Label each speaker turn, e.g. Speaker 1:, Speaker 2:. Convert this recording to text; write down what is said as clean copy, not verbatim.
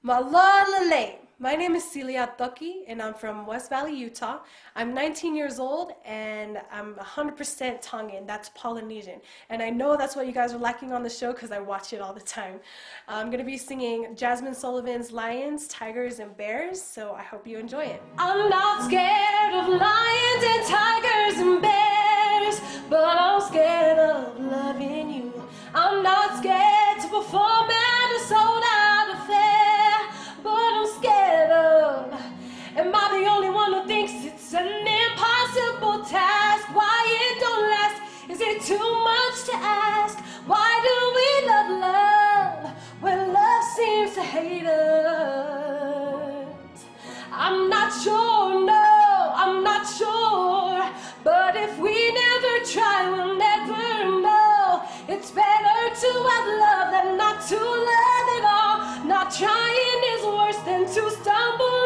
Speaker 1: Malalale. My name is Sisilia Toki and I'm from West Valley, Utah. I'm 19 years old and I'm 100% Tongan. That's Polynesian. And I know that's what you guys are liking on the show because I watch it all the time. I'm going to be singing Jasmine Sullivan's Lions, Tigers, and Bears, so I hope you enjoy it.
Speaker 2: I'm not scared of lions and tigers and bears, but I'm scared of loving you. I'm not scared to perform at a sold-out affair, but I'm scared of. Am I the only one who thinks it's an impossible task? Why it don't last? Is it too much to ask? Why do we love when love seems to hate us? I'm not sure, no, I'm not sure. But if we never try, we'll never know. It's better to have love than not to love at all. Not trying is worse than to stumble